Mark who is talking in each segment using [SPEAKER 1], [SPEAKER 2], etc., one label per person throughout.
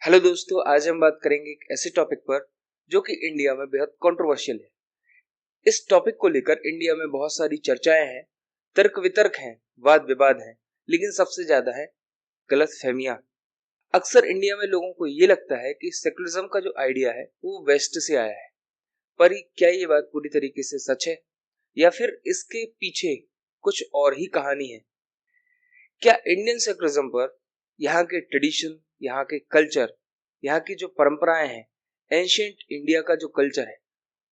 [SPEAKER 1] Hello दोस्तों, आज हम बात करेंगे एक ऐसे टॉपिक पर जो कि इंडिया में बेहद कंट्रोवर्शियल है। इस टॉपिक को लेकर इंडिया में बहुत सारी चर्चाएं हैं, तर्क वितर्क हैं, वाद विवाद हैं, लेकिन सबसे ज्यादा है गलत फहमियां। अक्सर इंडिया में लोगों को ये लगता है कि सेकुलरिज्म का जो आइडिया है वो वेस्ट से आया है, पर क्या ये बात पूरी तरीके से सच है या फिर इसके पीछे कुछ और ही कहानी है? क्या इंडियन सेकुलरिज्म पर यहाँ के ट्रेडिशन, यहाँ के कल्चर, यहाँ की जो परंपराएं हैं, एंशिएंट इंडिया का जो कल्चर है,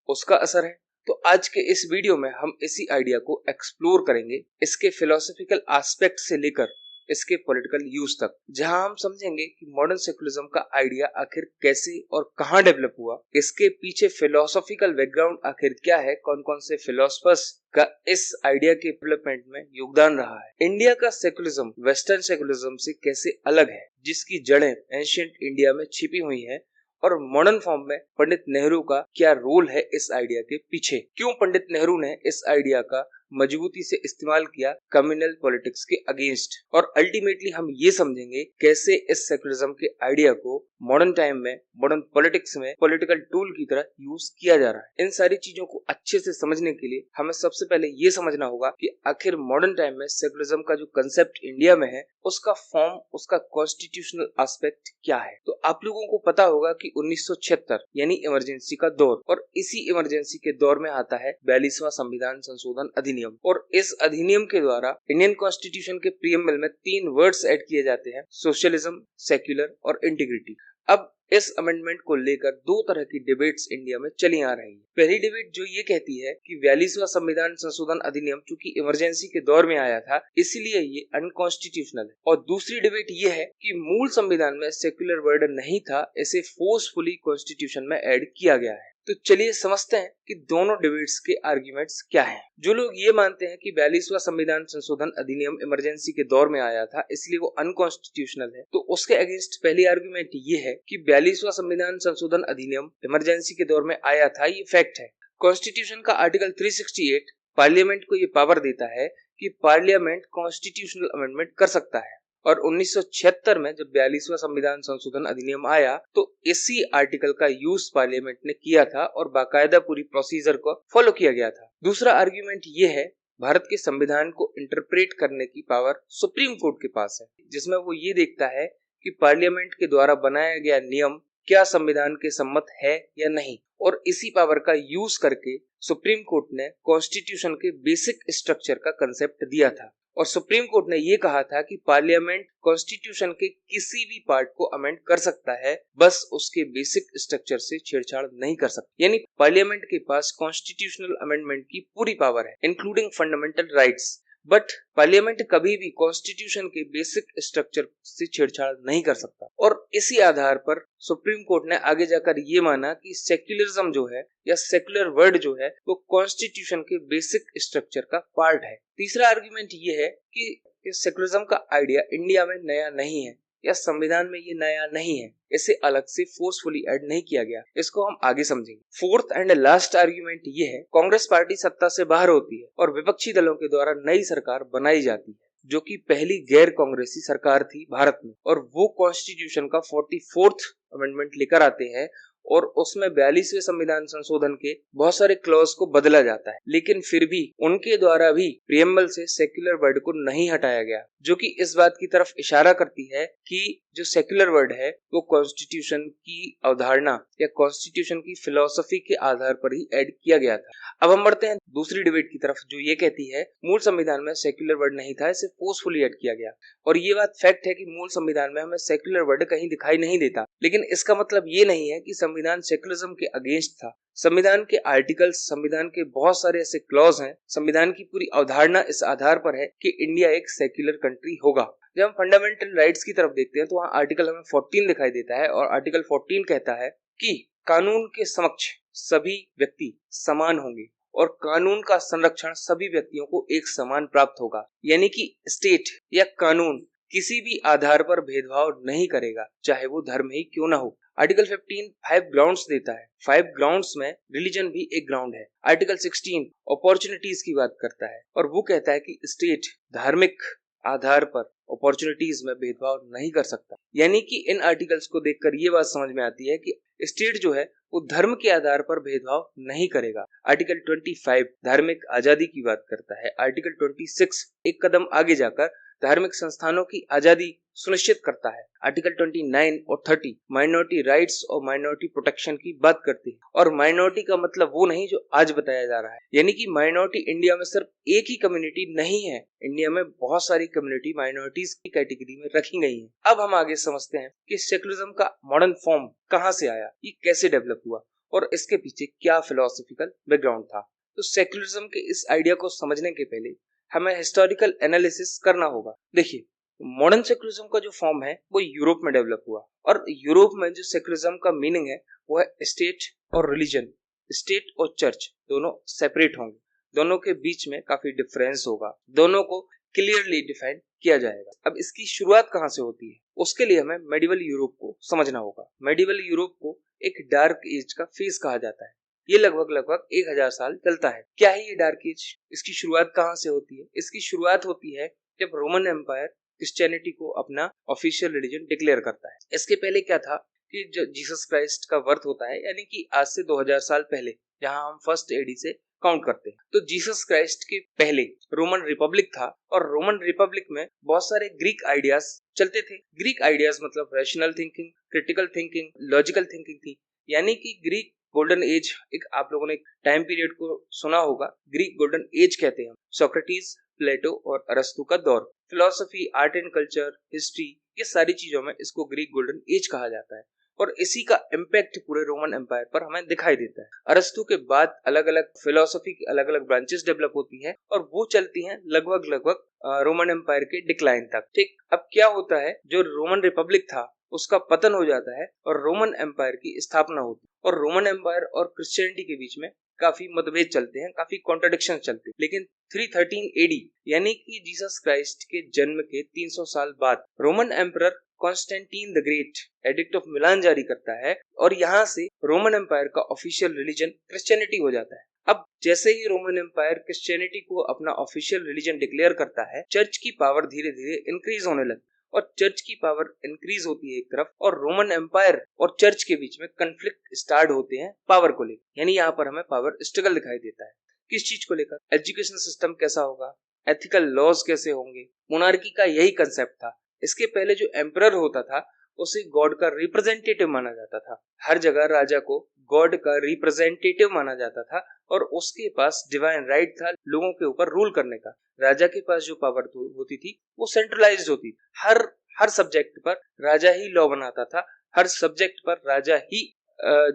[SPEAKER 1] उसका असर है? तो आज के इस वीडियो में हम इसी आइडिया को एक्सप्लोर करेंगे, इसके फिलोसॉफिकल एस्पेक्ट से लेकर इसके पॉलिटिकल यूज तक, जहां हम समझेंगे कि मॉडर्न सेकुलरिज्म का आइडिया आखिर कैसे और कहां डेवलप हुआ, इसके पीछे फिलोसॉफिकल बैकग्राउंड आखिर क्या है, कौन कौन से फिलोसफर्स का इस आइडिया के डेवलपमेंट में योगदान रहा है, इंडिया का सेकुलरिज्म वेस्टर्न सेकुलरिज्म से कैसे अलग है, जिसकी जड़ें एंशिएंट इंडिया में छिपी हुई हैं, और मॉडर्न फॉर्म में पंडित नेहरू का क्या रोल है इस आइडिया के पीछे, क्यों पंडित नेहरू ने इस आइडिया का मजबूती से इस्तेमाल किया कम्युनल पॉलिटिक्स के अगेंस्ट, और अल्टीमेटली हम ये समझेंगे कैसे इस सेकुलरिज्म के आइडिया को मॉडर्न टाइम में, मॉडर्न पॉलिटिक्स में पॉलिटिकल टूल की तरह यूज किया जा रहा है। इन सारी चीजों को अच्छे से समझने के लिए हमें सबसे पहले ये समझना होगा कि आखिर मॉडर्न टाइम में सेकुलरिज्म का जो कंसेप्ट इंडिया में है, उसका फॉर्म, उसका कॉन्स्टिट्यूशनल एस्पेक्ट क्या है। तो आप लोगों को पता होगा कि 1976 यानी इमरजेंसी का दौर, और इसी इमरजेंसी के दौर में आता है 42वां संविधान संशोधन अधिनियम, और इस अधिनियम के द्वारा इंडियन कॉन्स्टिट्यूशन के प्रीएम्बल में 3 वर्ड्स ऐड किए जाते हैं: सोशलिज्म, सेक्युलर और इंटीग्रिटी। अब इस अमेंडमेंट को लेकर दो तरह की डिबेट्स इंडिया में चली आ रही है। पहली डिबेट जो ये कहती है कि 42वां संविधान संशोधन अधिनियम चूंकि इमरजेंसी के दौर में आया था, इसलिए ये अनकॉन्स्टिट्यूशनल है, और दूसरी डिबेट ये है कि मूल संविधान में सेक्युलर वर्ड नहीं था, इसे फोर्सफुली कॉन्स्टिट्यूशन में ऐड किया गया है। तो चलिए समझते हैं कि दोनों डिबेट्स के आर्ग्यूमेंट्स क्या हैं। जो लोग ये मानते हैं कि 42वां संविधान संशोधन अधिनियम इमरजेंसी के दौर में आया था, इसलिए वो अनकॉन्स्टिट्यूशनल है, तो उसके अगेंस्ट पहली आर्ग्यूमेंट ये है कि 42वां संविधान संशोधन अधिनियम इमरजेंसी के दौर में आया था, ये फैक्ट है। कॉन्स्टिट्यूशन का आर्टिकल 368 पार्लियामेंट को ये पावर देता है कि पार्लियामेंट कॉन्स्टिट्यूशनल अमेंडमेंट कर सकता है, और 1976 में जब 42वां संविधान संशोधन अधिनियम आया तो इसी आर्टिकल का यूज पार्लियामेंट ने किया था और बाकायदा पूरी प्रोसीजर को फॉलो किया गया था। दूसरा आर्ग्यूमेंट ये है, भारत के संविधान को इंटरप्रेट करने की पावर सुप्रीम कोर्ट के पास है, जिसमें वो ये देखता है कि पार्लियामेंट के द्वारा बनाया गया नियम क्या संविधान के सम्मत है या नहीं, और इसी पावर का यूज करके सुप्रीम कोर्ट ने कॉन्स्टिट्यूशन के बेसिक स्ट्रक्चर का कंसेप्ट दिया था, और सुप्रीम कोर्ट ने ये कहा था कि पार्लियामेंट कॉन्स्टिट्यूशन के किसी भी पार्ट को अमेंड कर सकता है, बस उसके बेसिक स्ट्रक्चर से छेड़छाड़ नहीं कर सकता। यानी पार्लियामेंट के पास कॉन्स्टिट्यूशनल अमेंडमेंट की पूरी पावर है, including fundamental rights, but parliament कभी भी कॉन्स्टिट्यूशन के बेसिक स्ट्रक्चर से छेड़छाड़ नहीं कर सकता। और इसी आधार पर सुप्रीम कोर्ट ने आगे जाकर ये माना कि सेक्युलरिज्म जो है या सेक्युलर वर्ड जो है वो कॉन्स्टिट्यूशन के बेसिक स्ट्रक्चर का पार्ट है। तीसरा आर्गुमेंट ये है कि सेक्युलरिज्म का आइडिया इंडिया में नया नहीं है या संविधान में ये नया नहीं है, इसे अलग से फोर्सफुली ऐड नहीं किया गया। इसको हम आगे समझेंगे। फोर्थ एंड लास्ट आर्गुमेंट ये है, कांग्रेस पार्टी सत्ता से बाहर होती है और विपक्षी दलों के द्वारा नई सरकार बनाई जाती है, जो कि पहली गैर कांग्रेसी सरकार थी भारत में, और वो कॉन्स्टिट्यूशन का 44th अमेंडमेंट लेकर आते हैं, और उसमें 42वें संविधान संशोधन के बहुत सारे क्लॉज को बदला जाता है, लेकिन फिर भी उनके द्वारा भी प्रीएम्बल से सेक्युलर वर्ड को नहीं हटाया गया, जो कि इस बात की तरफ इशारा करती है कि जो सेक्युलर वर्ड है वो कॉन्स्टिट्यूशन की अवधारणा या कॉन्स्टिट्यूशन की फिलॉसफी के आधार पर ही ऐड किया गया था। अब हम बढ़ते हैं दूसरी डिबेट की तरफ, जो ये कहती है मूल संविधान में सेक्युलर वर्ड नहीं था, इसे फोर्सफुली ऐड किया गया। और ये बात फैक्ट है कि मूल संविधान में हमें सेक्युलर वर्ड कहीं दिखाई नहीं देता, लेकिन इसका मतलब ये नहीं है कि संविधान सेक्युलरिज्म के अगेंस्ट था। संविधान के आर्टिकल्स, संविधान के बहुत सारे ऐसे क्लॉज हैं, संविधान की पूरी अवधारणा इस आधार पर है कि इंडिया एक सेक्युलर कंट्री होगा। जब हम फंडामेंटल राइट्स की तरफ देखते हैं तो वहाँ आर्टिकल हमें 14 दिखाई देता है, और आर्टिकल 14 कहता है कि कानून के समक्ष सभी व्यक्ति समान होंगे और कानून का संरक्षण सभी व्यक्तियों को एक समान प्राप्त होगा। यानी कि स्टेट या कानून किसी भी आधार पर भेदभाव नहीं करेगा, चाहे वो धर्म ही क्यों ना हो। आर्टिकल 15 5 ग्राउंड्स देता है, 5 ग्राउंड्स में रिलीजन भी एक ग्राउंड है। आर्टिकल 16 अपॉर्चुनिटीज की बात करता है, और वो कहता है कि स्टेट धार्मिक आधार पर अपॉर्चुनिटीज में भेदभाव नहीं कर सकता। यानी कि इन आर्टिकल्स को देखकर ये बात समझ में आती है कि स्टेट जो है वो धर्म के आधार पर भेदभाव नहीं करेगा। आर्टिकल 25 धार्मिक आजादी की बात करता है। आर्टिकल 26 एक कदम आगे जाकर धार्मिक संस्थानों की आजादी सुनिश्चित करता है। आर्टिकल 29 और 30 माइनॉरिटी राइट्स और माइनॉरिटी प्रोटेक्शन की बात करती है। और माइनॉरिटी का मतलब वो नहीं जो आज बताया जा रहा है, यानी कि माइनॉरिटी इंडिया में सिर्फ एक ही कम्युनिटी नहीं है, इंडिया में बहुत सारी कम्युनिटी माइनॉरिटीज की कैटेगरी में रखी गई है। अब हम आगे समझते हैं कि सेकुलरिज्म का मॉडर्न फॉर्म कहाँ से आया, ये कैसे डेवलप हुआ और इसके पीछे क्या फिलोसॉफिकल बैकग्राउंड था। तो सेकुलरिज्म के इस आइडिया को समझने के पहले हमें हिस्टोरिकल एनालिसिस करना होगा। देखिए, मॉडर्न सेकुलरिज्म का जो फॉर्म है वो यूरोप में डेवलप हुआ, और यूरोप में जो सेकुलरिज्म का मीनिंग है वो है स्टेट और रिलीजन। स्टेट और चर्च दोनों सेपरेट होंगे, दोनों के बीच में काफी डिफरेंस होगा, दोनों को क्लियरली डिफाइन किया जाएगा। अब इसकी शुरुआत कहाँ से होती है, उसके लिए हमें मेडिवल यूरोप को समझना होगा। मेडिवल यूरोप को एक डार्क एज का फेज कहा जाता है। ये लगभग 1000 साल चलता है। क्या है ये डार्क एज? इसकी शुरुआत कहाँ से होती है? इसकी शुरुआत होती है जब रोमन एम्पायर क्रिश्चियनिटी को अपना ऑफिशियल रिलीजन डिक्लेयर करता है। इसके पहले क्या था कि जो जीसस क्राइस्ट का बर्थ होता है, यानी कि आज से 2000 साल पहले, जहां हम फर्स्ट एडी से काउंट करते हैं, तो जीसस क्राइस्ट के पहले रोमन रिपब्लिक था, और रोमन रिपब्लिक में बहुत सारे ग्रीक आइडियाज चलते थे। ग्रीक आइडियाज मतलब rational thinking, critical thinking, logical thinking थी। यानी कि ग्रीक गोल्डन एज, एक आप लोगों ने टाइम पीरियड को सुना होगा, ग्रीक गोल्डन एज कहते हैं। सोक्रेटिस, प्लेटो और अरस्तु का दौर, philosophy, art and culture, history, ये सारी चीजों में इसको ग्रीक गोल्डन एज कहा जाता है। और इसी का इम्पैक्ट पूरे रोमन एम्पायर पर हमें दिखाई देता है। अरस्तु के बाद अलग अलग फिलोसफी की अलग अलग ब्रांचेस डेवलप होती हैं, और वो चलती हैं लगभग रोमन एम्पायर के डिक्लाइन तक। ठीक, अब क्या होता है, जो रोमन रिपब्लिक था उसका पतन हो जाता है और रोमन एम्पायर की स्थापना होती है। और रोमन एम्पायर और क्रिश्चियनिटी के बीच में काफी मतभेद चलते हैं, काफी कॉन्ट्रडिक्शन चलते हैं। लेकिन 313 एडी यानी कि जीसस क्राइस्ट के जन्म के 300 साल बाद Roman emperor Constantine the great edict of Milan जारी करता है, और यहाँ से रोमन एम्पायर का ऑफिशियल रिलीजन क्रिश्चियनिटी हो जाता है। अब जैसे ही रोमन एम्पायर क्रिश्चियनिटी को अपना ऑफिशियल रिलीजन डिक्लेयर करता है, चर्च की पावर धीरे धीरे इंक्रीज होने लगती है। और चर्च की पावर इंक्रीज होती है एक तरफ, और रोमन एम्पायर और चर्च के बीच में कन्फ्लिक्ट स्टार्ट होते हैं पावर को लेकर। यानी यहाँ पर हमें पावर स्ट्रगल दिखाई देता है। किस चीज को लेकर? एजुकेशन सिस्टम कैसा होगा, एथिकल लॉज कैसे होंगे। मोनार्की का यही कंसेप्ट था। इसके पहले जो एम्परर होता था उसे गॉड का रिप्रेजेंटेटिव माना जाता था। हर जगह राजा को गॉड का रिप्रेजेंटेटिव माना जाता था, और उसके पास डिवाइन राइट था लोगों के ऊपर रूल करने का। राजा के पास जो पावर होती थी वो सेंट्रलाइज्ड होती थी। हर सब्जेक्ट पर राजा ही लॉ बनाता था, हर सब्जेक्ट पर राजा ही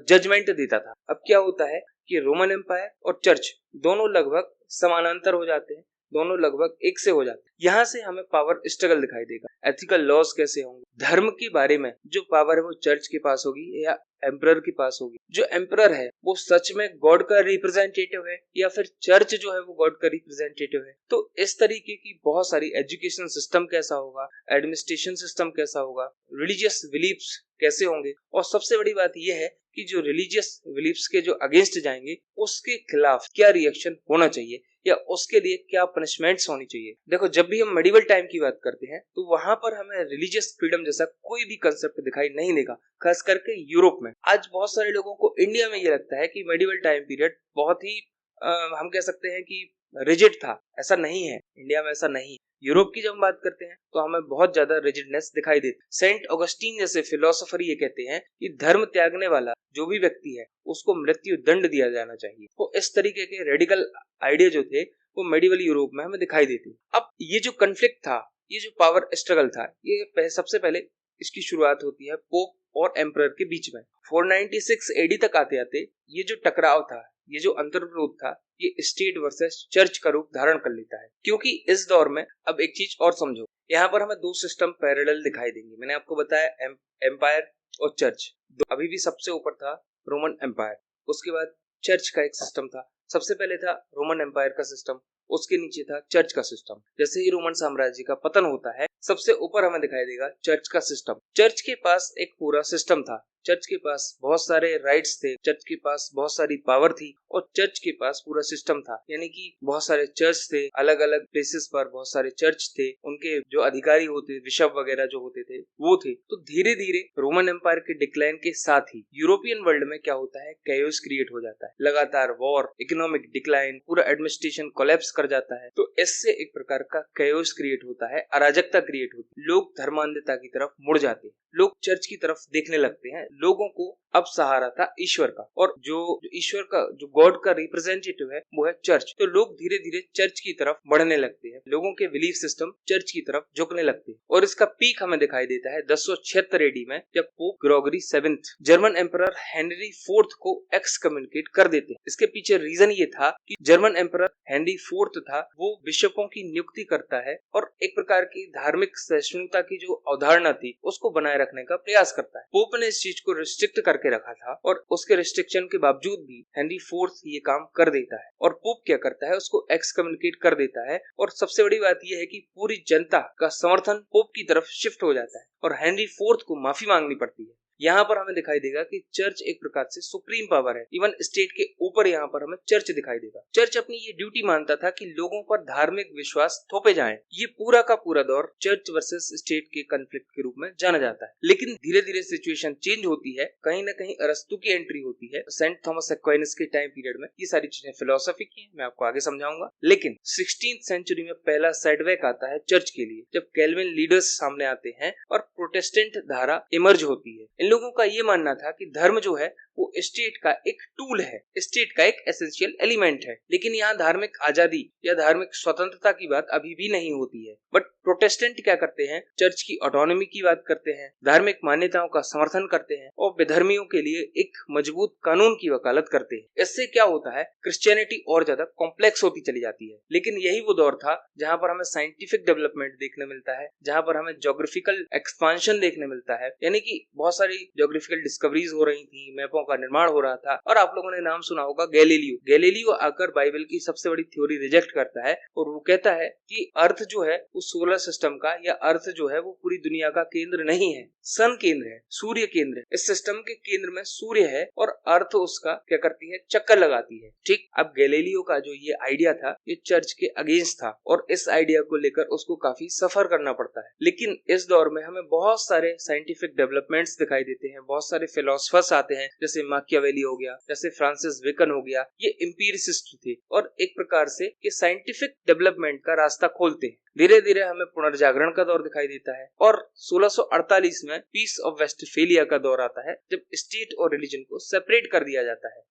[SPEAKER 1] जजमेंट देता था। अब क्या होता है कि रोमन एम्पायर और चर्च दोनों लगभग समानांतर हो जाते हैं, दोनों लगभग एक से हो जाते हैं। यहाँ से हमें पावर स्ट्रगल दिखाई देगा। एथिकल लॉज कैसे होंगे, धर्म के बारे में जो पावर है वो चर्च के पास होगी या एम्परर के पास होगी। जो एम्परर है वो सच में गॉड का रिप्रेजेंटेटिव है या फिर चर्च जो है वो गॉड का रिप्रेजेंटेटिव है। तो इस तरीके की बहुत सारी, एजुकेशन सिस्टम कैसा होगा, एडमिनिस्ट्रेशन सिस्टम कैसा होगा, रिलीजियस बिलीफ्स कैसे होंगे, और सबसे बड़ी बात यह है कि जो रिलीजियस बिलीफ्स के जो अगेंस्ट जाएंगे उसके खिलाफ क्या रिएक्शन होना चाहिए, या उसके लिए क्या पनिशमेंट्स होनी चाहिए। देखो, जब भी हम मेडिवल टाइम की बात करते हैं तो वहां पर हमें रिलीजियस फ्रीडम जैसा कोई भी कंसेप्ट दिखाई नहीं देगा, खास करके यूरोप में। आज बहुत सारे लोगों को इंडिया में ये लगता है कि मेडिवल टाइम पीरियड बहुत ही हम कह सकते हैं कि रिजिड था। ऐसा नहीं है, इंडिया में ऐसा नहीं। यूरोप की जब हम बात करते हैं तो हमें बहुत ज्यादा रिजिडनेस दिखाई देती। सेंट ऑगस्टीन जैसे फिलोसोफर ये कहते हैं कि धर्म त्यागने वाला जो भी व्यक्ति है उसको मृत्यु दंड दिया जाना चाहिए। तो इस तरीके के रेडिकल आइडिया जो थे वो मेडिवल यूरोप में हमें दिखाई देते। अब ये जो कन्फ्लिक्ट था, ये जो पावर स्ट्रगल था, ये सबसे पहले इसकी शुरुआत होती है पोप और एम्परर के बीच में। 496 एडी तक आते आते ये जो टकराव था, ये जो अंतर्विरोध था, ये स्टेट वर्सेस चर्च का रूप धारण कर लेता है। क्योंकि इस दौर में, अब एक चीज और समझो, यहाँ पर हमें दो सिस्टम पैरेलल दिखाई देंगे। मैंने आपको बताया एम्पायर और चर्च, अभी भी सबसे ऊपर था रोमन एम्पायर, उसके बाद चर्च का एक सिस्टम था। सबसे पहले था रोमन एम्पायर का सिस्टम, उसके नीचे था चर्च का सिस्टम। जैसे ही रोमन साम्राज्य का पतन होता है, सबसे ऊपर हमें दिखाई देगा चर्च का सिस्टम। चर्च के पास एक पूरा सिस्टम था चर्च के पास बहुत सारे राइट्स थे, चर्च के पास बहुत सारी पावर थी और चर्च के पास पूरा सिस्टम था। यानी कि बहुत सारे चर्च थे, अलग अलग प्लेसेस पर बहुत सारे चर्च थे, उनके जो अधिकारी होते, बिशप वगैरह जो होते थे वो थे। तो धीरे धीरे रोमन एम्पायर के डिक्लाइन के साथ ही यूरोपियन वर्ल्ड में क्या होता है, कैओस क्रिएट हो जाता है, लगातार वॉर, इकोनॉमिक डिक्लाइन, पूरा एडमिनिस्ट्रेशन कोलैप्स कर जाता है। तो इससे एक प्रकार का कैओस क्रिएट होता है, अराजकता क्रिएट होती है, लोग धर्मांधता की तरफ मुड़ जाते हैं, लोग चर्च की तरफ देखने लगते हैं। लोगों को अब सहारा था ईश्वर का, और जो ईश्वर का, जो गॉड का रिप्रेजेंटेटिव है वो है चर्च। तो लोग धीरे धीरे चर्च की तरफ बढ़ने लगते हैं, लोगों के बिलीफ सिस्टम चर्च की तरफ झुकने लगते हैं। और इसका पीक हमें दिखाई देता है 1076 एडी में, जब pope Gregory 7 German emperor Henry 4 को एक्सकम्युनिकेट कर देते हैं। इसके पीछे रीजन ये था कि जर्मन एम्परर हेनरी 4 था, वो बिशपों की नियुक्ति करता है और एक प्रकार की धार्मिक सहिष्णुता की जो अवधारणा थी उसको बनाए रखने का प्रयास करता है। पोप ने इस चीज को रिस्ट्रिक्ट करके रखा था और उसके रिस्ट्रिक्शन के बावजूद भी हेनरी 4 ये काम कर देता है। और पोप क्या करता है, उसको एक्सकम्युनिकेट कर देता है। और सबसे बड़ी बात यह है कि पूरी जनता का समर्थन पोप की तरफ शिफ्ट हो जाता है और हेनरी 4 को माफी मांगनी पड़ती है। यहाँ पर हमें दिखाई देगा कि चर्च एक प्रकार से सुप्रीम पावर है, इवन स्टेट के ऊपर यहाँ पर हमें चर्च दिखाई देगा। चर्च अपनी ये ड्यूटी मानता था कि लोगों पर धार्मिक विश्वास थोपे जाएं। ये पूरा का पूरा दौर चर्च वर्सेस स्टेट के कॉन्फ्लिक्ट के रूप में जाना जाता है। लेकिन धीरे धीरे सिचुएशन चेंज होती है, कहीं ना कहीं अरस्तु की एंट्री होती है सेंट थॉमस एक्वाइनस के टाइम पीरियड में। ये सारी चीजें फिलोसफी की हैं, मैं आपको आगे समझाऊंगा। लेकिन 16th सेंचुरी में पहला सेटबैक आता है चर्च के लिए, जब कैल्विन लीडर्स सामने आते हैं और प्रोटेस्टेंट धारा इमर्ज होती है। इन लोगों का ये मानना था कि धर्म जो है वो स्टेट का एक टूल है, स्टेट का एक एसेंशियल एलिमेंट है। लेकिन यहाँ धार्मिक आजादी या धार्मिक स्वतंत्रता की बात अभी भी नहीं होती है। बट प्रोटेस्टेंट क्या करते हैं, चर्च की ऑटोनॉमी की बात करते हैं, धार्मिक मान्यताओं का समर्थन करते हैं और विधर्मियों के लिए एक मजबूत कानून की वकालत करते हैं। इससे क्या होता है, क्रिश्चियनिटी और ज्यादा कॉम्प्लेक्स होती चली जाती है। लेकिन यही वो दौर था जहाँ पर हमें साइंटिफिक डेवलपमेंट देखने मिलता है, जहाँ पर हमें ज्योग्राफिकल एक्सपांशन देखने मिलता है। यानी कि बहुत सारी ज्योग्राफिकल डिस्कवरीज हो रही थी, मैपों का निर्माण हो रहा था। और आप लोगों ने नाम सुना होगा गैलीलियो। गैलीलियो आकर बाइबल की सबसे बड़ी थ्योरी रिजेक्ट करता है और वो कहता है कि अर्थ जो है वो सोलर सिस्टम का, या अर्थ जो है वो पूरी दुनिया का केंद्र नहीं है, सन केंद्र है, सूर्य केंद्र है। इस सिस्टम के केंद्र में सूर्य है और अर्थ उसका क्या करती है, चक्कर लगाती है। ठीक, अब गैलीलियो का जो ये आइडिया था ये चर्च के अगेंस्ट था और इस आइडिया को लेकर उसको काफी सफर करना पड़ता है। लेकिन इस दौर में हमें बहुत सारे साइंटिफिक डेवलपमेंट्स दिखाई देते हैं, बहुत सारे फिलोसफर्स आते हैं, जैसे माकियावेली हो गया, जैसे फ्रांसिस बेकन हो गया। ये एम्पिरिसिस्ट थे और एक प्रकार से ये साइंटिफिक डेवलपमेंट का रास्ता खोलते हैं। धीरे धीरे हमें पुनर्जागरण का दौर दिखाई देता है और 1648 में पीस ऑफ वेस्टफेलिया का दौर आता है, जब स्टेट और रिलीजन को सेपरेट कर दिया जाता है।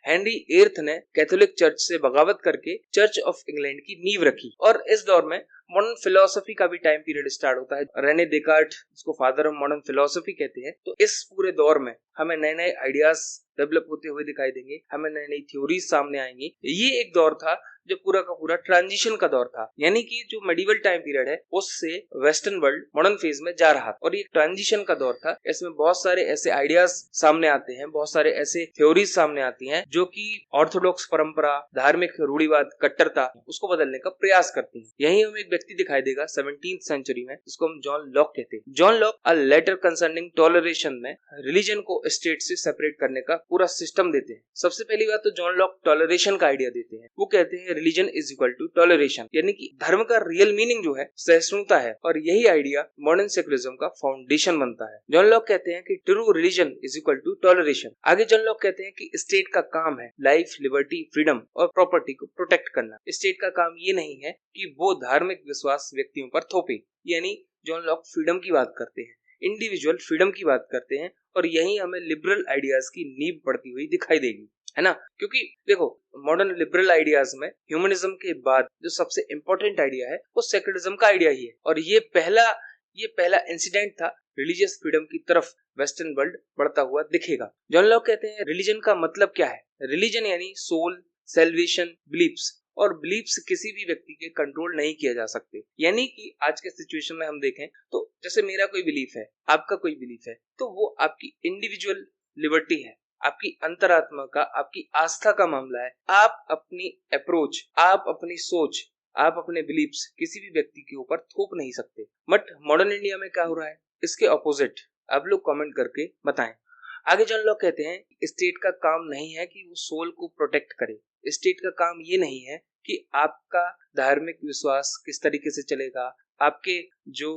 [SPEAKER 1] हेनरी 8 ने कैथोलिक चर्च से बगावत करके चर्च ऑफ इंग्लैंड की नींव रखी और इस दौर में मॉडर्न फिलोसफी का भी टाइम पीरियड स्टार्ट होता है। रेने डेकार्ट, इसको फादर ऑफ मॉडर्न फिलोसफी कहते हैं। तो इस पूरे दौर में हमें नए नए आइडियाज डेवलप होते हुए दिखाई देंगे, हमें नई नई थ्योरीज सामने आएंगी। ये एक दौर था जो पूरा का पूरा ट्रांजिशन का दौर था, यानी कि जो मेडिवल टाइम पीरियड है उससे वेस्टर्न वर्ल्ड मॉडर्न फेज में जा रहा था और ये ट्रांजिशन का दौर था। इसमें बहुत सारे ऐसे आइडियाज सामने आते हैं, बहुत सारे ऐसे थ्योरीज सामने आती हैं जो कि ऑर्थोडॉक्स परंपरा, धार्मिक रूढ़िवाद, कट्टरता, उसको बदलने का प्रयास करती हैं। यही हमें एक व्यक्ति दिखाई देगा 17th सेंचुरी में, जिसको हम जॉन लॉक कहते हैं। John Locke a letter concerning toleration में रिलीजन को स्टेट से सेपरेट करने का पूरा सिस्टम देते हैं। सबसे पहली बात तो जॉन लॉक टॉलरेशन का आइडिया देते हैं। वो कहते हैं religion is equal to toleration, यानी कि धर्म का रियल मीनिंग जो है सहिष्णुता है और यही आइडिया मॉडर्न सेकुलरिज्म का फाउंडेशन बनता है। जॉन लॉक कहते हैं कि true religion is equal to toleration. आगे जॉन लॉक कहते हैं कि स्टेट का काम है लाइफ, लिबर्टी, फ्रीडम और प्रॉपर्टी को प्रोटेक्ट करना। स्टेट का काम ये नहीं है कि वो धार्मिक विश्वास व्यक्तियों पर थोपे। यानी जॉन लॉक फ्रीडम की बात करते हैं, इंडिविजुअल फ्रीडम की बात करते हैं और यही हमें लिबरल आइडियाज की नींव पड़ती हुई दिखाई देगी, है ना। क्योंकि देखो मॉडर्न लिबरल आइडियाज में ह्यूमनिज्म के बाद जो सबसे इंपॉर्टेंट आइडिया है वो सेकुलरिज्म का आइडिया ही है और ये पहला इंसिडेंट था रिलीजियस फ्रीडम की तरफ वेस्टर्न वर्ल्ड बढ़ता हुआ दिखेगा। जॉन लॉक कहते हैं रिलीजन का मतलब क्या है। रिलीजन यानी सोल, सैल्वेशन, बिलीफ्स, और बिलीफ्स किसी भी व्यक्ति के कंट्रोल नहीं किया जा सकते। यानी कि आज के सिचुएशन में हम देखें तो जैसे मेरा कोई बिलीफ है, आपका कोई बिलीफ है, तो वो आपकी इंडिविजुअल लिबर्टी है, आपकी अंतरात्मा का, आपकी आस्था का मामला है। आप अपनी अप्रोच, आप अपनी सोच, आप अपने बिलीफ्स किसी भी व्यक्ति के ऊपर थोप नहीं सकते। बट मॉडर्न इंडिया में क्या हो रहा है, इसके ऑपोजिट। आप लोग कमेंट करके बताएं। आगे जॉन लॉक कहते हैं स्टेट का काम नहीं है कि वो सोल को प्रोटेक्ट करे, स्टेट का काम ये नहीं है कि आपका धार्मिक विश्वास किस तरीके से चलेगा, आपके जो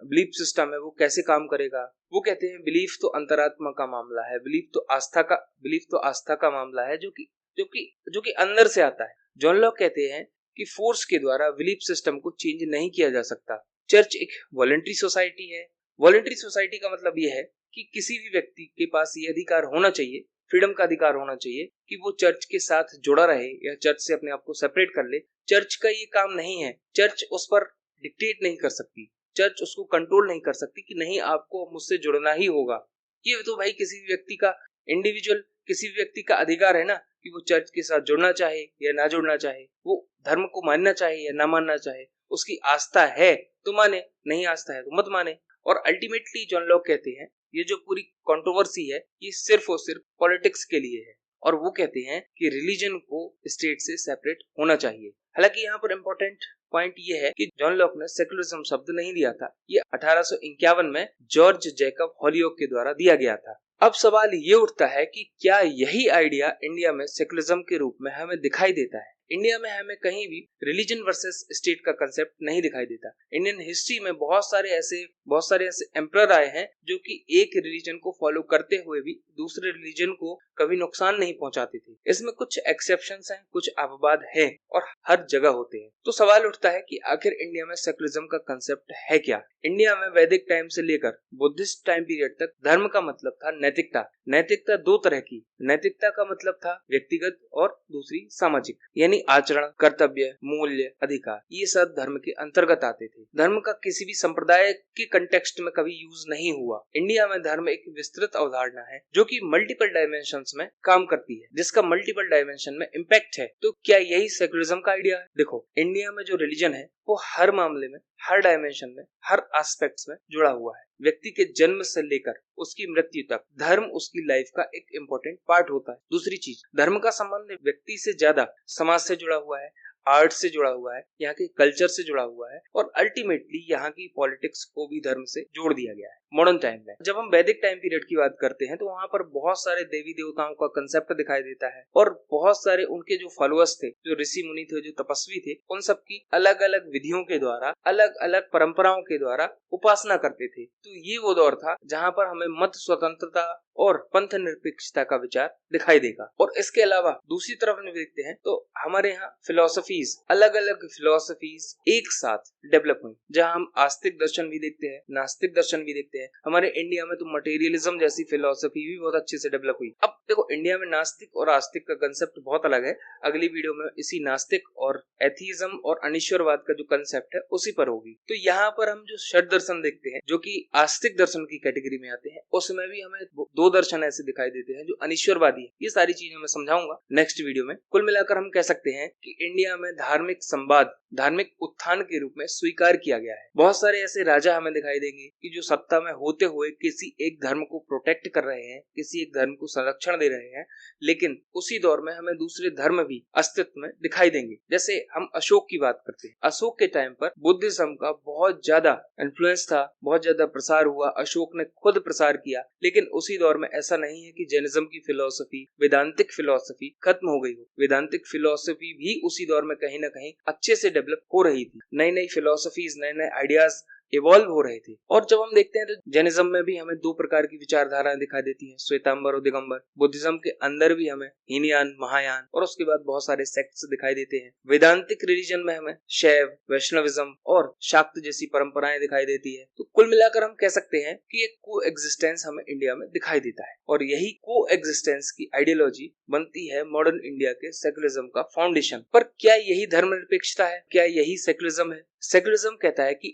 [SPEAKER 1] बिलीफ सिस्टम है वो कैसे काम करेगा। वो कहते हैं बिलीफ तो अंतरात्मा का मामला है, बिलीफ तो आस्था का मामला है जो कि अंदर से आता है। जॉन लॉक कहते हैं कि फोर्स के द्वारा बिलीफ सिस्टम को चेंज नहीं किया जा सकता। चर्च एक वॉलंटरी सोसाइटी है। वॉलंटरी सोसाइटी का मतलब ये है कि किसी भी व्यक्ति के पास ये अधिकार होना चाहिए, फ्रीडम का अधिकार होना चाहिए कि वो चर्च के साथ जुड़ा रहे या चर्च से अपने आप को सेपरेट कर ले। चर्च का ये काम नहीं है, चर्च उस पर डिक्टेट नहीं कर सकती, चर्च उसको कंट्रोल नहीं कर सकती कि नहीं आपको मुझसे जुड़ना ही होगा। ये तो भाई किसी भी व्यक्ति का इंडिविजुअल, किसी भी व्यक्ति का अधिकार है ना कि वो चर्च के साथ जुड़ना चाहे या ना जुड़ना चाहे, वो धर्म को मानना चाहे या ना मानना चाहे। उसकी आस्था है तो माने, नहीं आस्था है तो मत माने। और अल्टीमेटली जॉन लॉक कहते हैं ये जो पूरी कंट्रोवर्सी है ये सिर्फ और सिर्फ पॉलिटिक्स के लिए है, और वो कहते हैं कि रिलीजन को स्टेट से सेपरेट होना चाहिए। हालांकि यहाँ पर इम्पोर्टेंट पॉइंट ये है कि जॉन लॉक ने सेकुलरिज्म शब्द नहीं दिया था, ये 1851 में जॉर्ज जैकब हॉलियोक के द्वारा दिया गया था। अब सवाल ये उठता है कि क्या यही आइडिया इंडिया में सेकुलरिज्म के रूप में हमें दिखाई देता है। इंडिया में हमें कहीं भी रिलीजन वर्सेस स्टेट का कंसेप्ट नहीं दिखाई देता। इंडियन हिस्ट्री में बहुत सारे ऐसे एम्परर आए हैं जो कि एक रिलीजन को फॉलो करते हुए भी दूसरे रिलीजन को कभी नुकसान नहीं पहुंचाते थे। इसमें कुछ एक्सेप्शंस हैं, कुछ अपवाद हैं और हर जगह होते हैं। तो सवाल उठता है कि आखिर इंडिया में सेकुलरिज्म का कंसेप्ट है क्या। इंडिया में वैदिक टाइम से लेकर बुद्धिस्ट टाइम पीरियड तक धर्म का मतलब था नैतिकता। नैतिकता दो तरह की, नैतिकता का मतलब था व्यक्तिगत और दूसरी सामाजिक, यानी आचरण, कर्तव्य, मूल्य, अधिकार, ये सब धर्म के अंतर्गत आते थे। धर्म का किसी भी संप्रदाय के कंटेक्स्ट में कभी यूज नहीं हुआ। इंडिया में धर्म एक विस्तृत अवधारणा है जो कि मल्टीपल डायमेंशंस में काम करती है, जिसका मल्टीपल डायमेंशन में इम्पैक्ट है। तो क्या यही सेकुलरिज्म का आइडिया है? देखो, इंडिया में जो रिलीजन है वो हर मामले में, हर डायमेंशन में, हर एस्पेक्ट्स में जुड़ा हुआ है। व्यक्ति के जन्म से लेकर उसकी मृत्यु तक धर्म उसकी लाइफ का एक इम्पोर्टेंट पार्ट होता है। दूसरी चीज, धर्म का संबंध व्यक्ति से ज्यादा समाज से जुड़ा हुआ है, आर्ट से जुड़ा हुआ है, यहाँ के कल्चर से जुड़ा हुआ है और अल्टीमेटली यहाँ की पॉलिटिक्स को भी धर्म से जोड़ दिया गया है। मॉडर्न टाइम में जब हम वैदिक टाइम पीरियड की बात करते हैं तो वहाँ पर बहुत सारे देवी देवताओं का कंसेप्ट दिखाई देता है और बहुत सारे उनके जो फॉलोअर्स थे, जो ऋषि मुनि थे, जो तपस्वी थे, उन सब की अलग अलग विधियों के द्वारा, अलग अलग परंपराओं के द्वारा उपासना करते थे। तो ये वो दौर था जहाँ पर हमें मत स्वतंत्रता और पंथ निरपेक्षता का विचार दिखाई देगा। और इसके अलावा दूसरी तरफ हम देखते हैं तो हमारे यहाँ फिलोसफीज, अलग अलग फिलोसफीज एक साथ डेवलप हुई, जहाँ हम आस्तिक दर्शन भी देखते हैं, नास्तिक दर्शन भी देखते हैं। हमारे इंडिया में तो मटेरियलिज्म जैसी फिलोसफी भी बहुत अच्छे से डेवलप हुई। अब देखो, इंडिया में नास्तिक और आस्तिक का कंसेप्ट बहुत अलग है। अगली वीडियो में इसी नास्तिक और एथीज्म और अनिश्वरवाद का जो कंसेप्ट है उसी पर होगी। तो यहाँ पर हम जो षड दर्शन देखते हैं जो कि आस्तिक दर्शन की कैटेगरी में आते हैं, उसमें भी हमें दो दर्शन ऐसे दिखाई देते हैं जो अनिश्वरवादी है। ये सारी चीजें मैं समझाऊंगा नेक्स्ट वीडियो में। कुल मिलाकर हम कह सकते हैं कि इंडिया में धार्मिक संवाद, धार्मिक उत्थान के रूप में स्वीकार किया गया है। बहुत सारे ऐसे राजा हमें दिखाई देंगे कि जो सत्ता में होते हुए किसी एक धर्म को प्रोटेक्ट कर रहे हैं, किसी एक धर्म को संरक्षण दे रहे हैं, लेकिन उसी दौर में हमें दूसरे धर्म भी अस्तित्व में दिखाई देंगे। जैसे हम अशोक की बात करते हैं, अशोक के टाइम पर बुद्धिज्म का बहुत ज्यादा इन्फ्लुएंस था, बहुत ज्यादा प्रसार हुआ, अशोक ने खुद प्रसार किया। लेकिन उसी दौर में ऐसा नहीं है कि जैनिज्म की फिलोसफी, वेदांतिक फिलोसफी खत्म हो गई हो। वेदांतिक फिलोसफी भी उसी दौर में कहीं ना कहीं अच्छे से डेवलप हो रही थी। नई नई फिलोसफीज, नए नए आइडियाज इवॉल्व हो रहे थे। और जब हम देखते हैं तो जैनिज्म में भी हमें दो प्रकार की विचारधाराएं दिखाई देती हैं, श्वेतांबर और दिगंबर। बुद्धिज्म के अंदर भी हमें हीनयान, महायान और उसके बाद बहुत सारे सेक्ट्स दिखाई देते हैं। वेदांतिक रिलीजन में हमें शैव, वैष्णविज्म और शाक्त जैसी परंपराएं दिखाई देती है। तो कुल मिलाकर हम कह सकते हैं कि एक को एग्जिस्टेंस हमें इंडिया में दिखाई देता है और यही को एग्जिस्टेंस की आइडियोलॉजी बनती है मॉडर्न इंडिया के सेकुलरिज्म का फाउंडेशन। पर क्या यही धर्मनिरपेक्षता है? क्या यही सेकुलरिज्म है? सेकुलरिज्म कहता है कि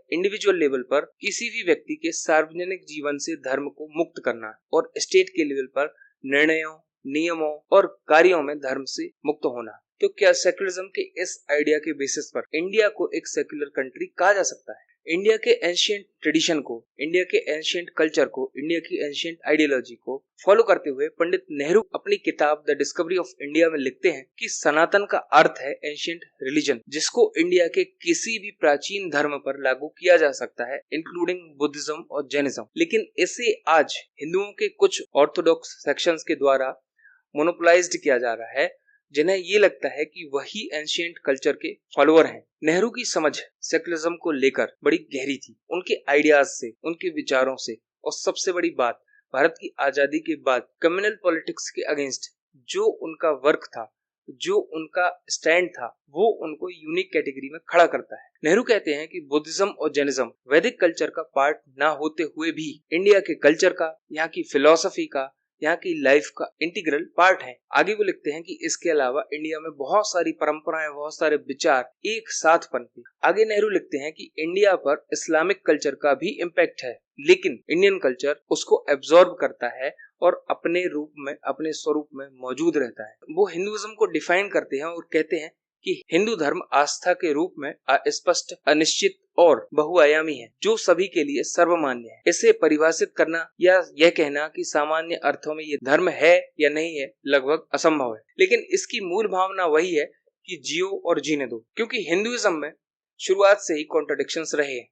[SPEAKER 1] इंडिविजुअल लेवल पर किसी भी व्यक्ति के सार्वजनिक जीवन से धर्म को मुक्त करना और स्टेट के लेवल पर निर्णयों, नियमों और कार्यों में धर्म से मुक्त होना। तो क्या सेकुलरिज्म के इस आइडिया के बेसिस पर इंडिया को एक सेक्युलर कंट्री कहा जा सकता है? इंडिया के एंशिएंट ट्रेडिशन को, इंडिया के एंशिएंट कल्चर को, इंडिया की एंशिएंट आइडियोलॉजी को फॉलो करते हुए पंडित नेहरू अपनी किताब द डिस्कवरी ऑफ इंडिया में लिखते हैं कि सनातन का अर्थ है एंशिएंट रिलीजन, जिसको इंडिया के किसी भी प्राचीन धर्म पर लागू किया जा सकता है, इंक्लूडिंग बुद्धिज्म और जैनिज्म। लेकिन इसे आज हिंदुओं के कुछ ऑर्थोडॉक्स सेक्शंस के द्वारा मोनोपोलाइज्ड किया जा रहा है, जिन्हें ये लगता है कि वही एंशिएंट कल्चर के फॉलोअर हैं। नेहरू की समझ सेकुलरिज्म को लेकर बड़ी गहरी थी, उनके आइडियाज से, उनके विचारों से, और सबसे बड़ी बात, भारत की आजादी के बाद कम्युनल पॉलिटिक्स के अगेंस्ट जो उनका वर्क था, जो उनका स्टैंड था, वो उनको यूनिक कैटेगरी में खड़ा करता है। नेहरू कहते हैं कि बुद्धिज्म और जैनिज्म वैदिक कल्चर का पार्ट ना होते हुए भी इंडिया के कल्चर का, यहाँ की फिलॉसफी का, यहाँ की लाइफ का इंटीग्रल पार्ट है। आगे वो लिखते हैं कि इसके अलावा इंडिया में बहुत सारी परंपराएं, बहुत सारे विचार एक साथ पनपे। आगे नेहरू लिखते हैं कि इंडिया पर इस्लामिक कल्चर का भी इम्पैक्ट है, लेकिन इंडियन कल्चर उसको एब्जॉर्ब करता है और अपने रूप में, अपने स्वरूप में मौजूद रहता है। वो हिंदुइज्म को डिफाइन करते हैं और कहते हैं कि हिंदू धर्म आस्था के रूप में अस्पष्ट, अनिश्चित और बहुआयामी है, जो सभी के लिए सर्वमान्य है। इसे परिभाषित करना या यह कहना कि सामान्य अर्थों में ये धर्म है या नहीं है लगभग असंभव है। लेकिन इसकी मूल भावना वही है कि जियो और जीने दो, क्योंकि हिंदुइज्म में शुरुआत से ही कॉन्ट्रडिक्शंस रहे हैं।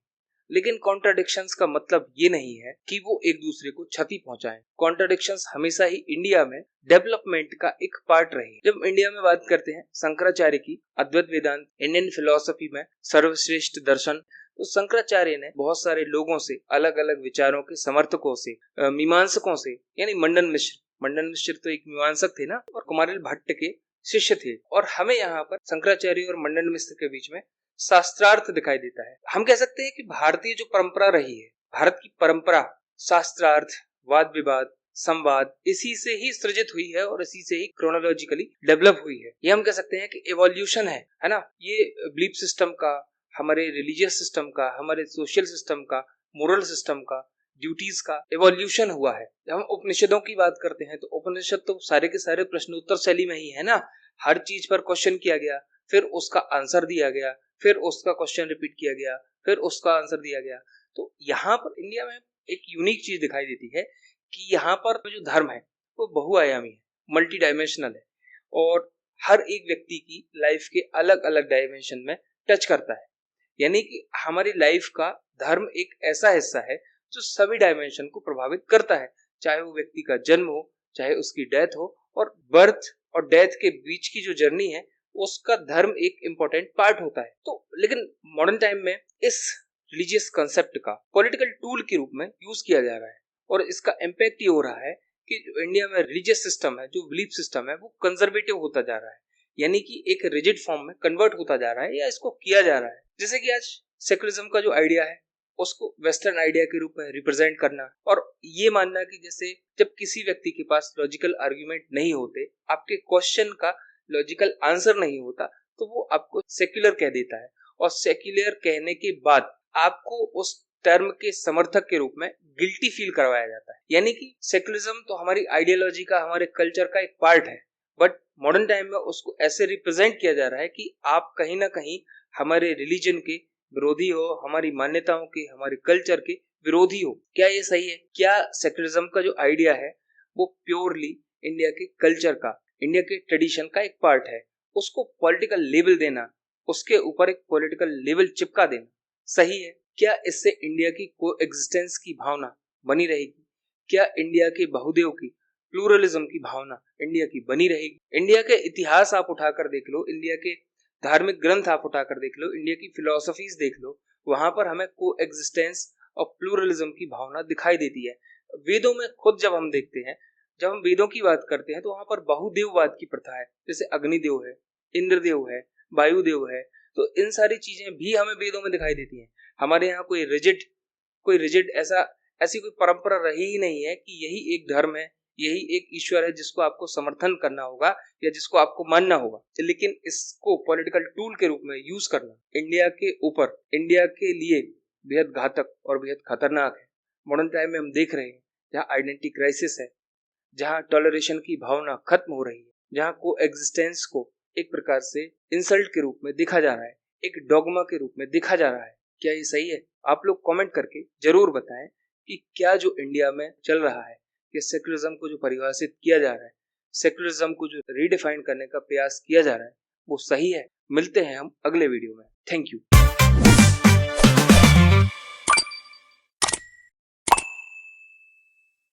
[SPEAKER 1] लेकिन कॉन्ट्रडिक्शंस का मतलब ये नहीं है कि वो एक दूसरे को क्षति पहुंचाएं। कॉन्ट्रडिक्शंस हमेशा ही इंडिया में डेवलपमेंट का एक पार्ट रही है। जब इंडिया में बात करते हैं शंकराचार्य की, अद्वैत वेदांत, इंडियन फिलॉसफी में सर्वश्रेष्ठ दर्शन, तो शंकराचार्य ने बहुत सारे लोगों से, अलग अलग विचारों के समर्थकों से, मीमांसकों से, यानी मंडन मिश्र तो एक मीमांसक थे ना, और कुमारिल भट्ट के शिष्य थे। और हमें यहाँ पर शंकराचार्य और मंडन मिश्र के बीच में शास्त्रार्थ दिखाई देता है। हम कह सकते हैं कि भारतीय जो परंपरा रही है, भारत की परंपरा शास्त्रार्थ, वाद विवाद, संवाद, इसी से ही सृजित हुई है और इसी से ही क्रोनोलॉजिकली डेवलप हुई है। ये हम कह सकते हैं कि एवोल्यूशन है ना। ये बिलीफ सिस्टम का, हमारे रिलीजियस सिस्टम का, हमारे सोशल सिस्टम का, मोरल सिस्टम का, ड्यूटीज का एवोल्यूशन हुआ है। जब हम उपनिषदों की बात करते हैं तो उपनिषद तो सारे के सारे प्रश्नोत्तर शैली में ही है ना। हर चीज पर क्वेश्चन किया गया, फिर उसका आंसर दिया गया, फिर उसका क्वेश्चन रिपीट किया गया, फिर उसका आंसर दिया गया। तो यहाँ पर इंडिया में एक यूनिक चीज दिखाई देती है कि यहाँ पर जो धर्म है वो बहुआयामी है, मल्टी डायमेंशनल है, और हर एक व्यक्ति की लाइफ के अलग अलग डायमेंशन में टच करता है। यानी कि हमारी लाइफ का धर्म एक ऐसा हिस्सा है जो सभी डायमेंशन को प्रभावित करता है, चाहे वो व्यक्ति का जन्म हो, चाहे उसकी डेथ हो, और बर्थ और डेथ के बीच की जो जर्नी है उसका धर्म एक इम्पोर्टेंट पार्ट होता है। तो लेकिन मॉडर्न टाइम में इस रिलीजियस कंसेप्ट का पॉलिटिकल टूल के रूप में यूज किया जा रहा है, और इसका इम्पैक्ट ये हो रहा है कि जो इंडिया में रिलीजियस सिस्टम है, जो बिलीफ सिस्टम है, वो कंजर्वेटिव होता जा रहा है, यानी कि एक रिजिड फॉर्म में कन्वर्ट होता जा रहा है, या इसको किया जा रहा है। जैसे कि आज सेकुलरिज्म का जो आइडिया है उसको वेस्टर्न आइडिया के रूप में रिप्रेजेंट करना, और ये मानना कि जैसे जब किसी व्यक्ति के पास लॉजिकल आर्ग्यूमेंट नहीं होते, आपके क्वेश्चन का लॉजिकल आंसर नहीं होता, तो वो आपको सेक्युलर कह देता है, और सेक्युलर कहने के बाद आपको उस टर्म के समर्थक के रूप में गिल्टी फील करवाया जाता है। यानी कि सेक्युलरिज्म तो हमारी आइडियोलॉजी का, हमारे कल्चर का एक पार्ट है, बट मॉडर्न टाइम में उसको ऐसे रिप्रेजेंट किया जा रहा है कि आप कहीं ना कहीं हमारे रिलीजन के विरोधी हो, हमारी मान्यताओं के, हमारे कल्चर के विरोधी हो। क्या ये सही है? क्या सेक्युलरिज्म का जो आइडिया है वो प्योरली इंडिया के कल्चर का, इंडिया के ट्रेडिशन का एक पार्ट है? उसको पॉलिटिकल लेबल देना, उसके ऊपर एक पॉलिटिकल लेबल चिपका देना सही है? क्या इससे इंडिया की कोएग्जिस्टेंस की भावना बनी रहेगी? क्या इंडिया के बहुदेव की, प्लूरलिज्म की भावना इंडिया की बनी रहेगी? इंडिया के इतिहास आप उठाकर देख लो, इंडिया के धार्मिक ग्रंथ आप उठाकर देख लो, इंडिया की फिलोसफीज देख लो, वहां पर हमें कोएग्जिस्टेंस और प्लूरलिज्म की भावना दिखाई देती है। वेदों में खुद जब हम देखते हैं, जब हम वेदों की बात करते हैं, तो वहां पर बहुदेववाद की प्रथा है। जैसे अग्निदेव है, इंद्रदेव है, वायुदेव है, तो इन सारी चीजें भी हमें वेदों में दिखाई देती हैं। हमारे यहाँ कोई रिजिड ऐसी कोई परंपरा रही ही नहीं है कि यही एक धर्म है, यही एक ईश्वर है जिसको आपको समर्थन करना होगा या जिसको आपको मानना होगा। लेकिन इसको पॉलिटिकल टूल के रूप में यूज करना इंडिया के ऊपर, इंडिया के लिए बेहद घातक और बेहद खतरनाक है। मॉडर्न टाइम में हम देख रहे हैं जहाँ आइडेंटिटी क्राइसिस है, जहाँ टॉलरेशन की भावना खत्म हो रही है, जहाँ कोएग्जिस्टेंस को एक प्रकार से इंसल्ट के रूप में देखा जा रहा है, एक डॉगमा के रूप में देखा जा रहा है। क्या ये सही है? आप लोग कमेंट करके जरूर बताएं कि क्या जो इंडिया में चल रहा है, कि सेक्युलरिज्म को जो परिभाषित किया जा रहा है, सेक्युलरिज्म को जो रीडिफाइन करने का प्रयास किया जा रहा है, वो सही है। मिलते हैं हम अगले वीडियो में। Thank you.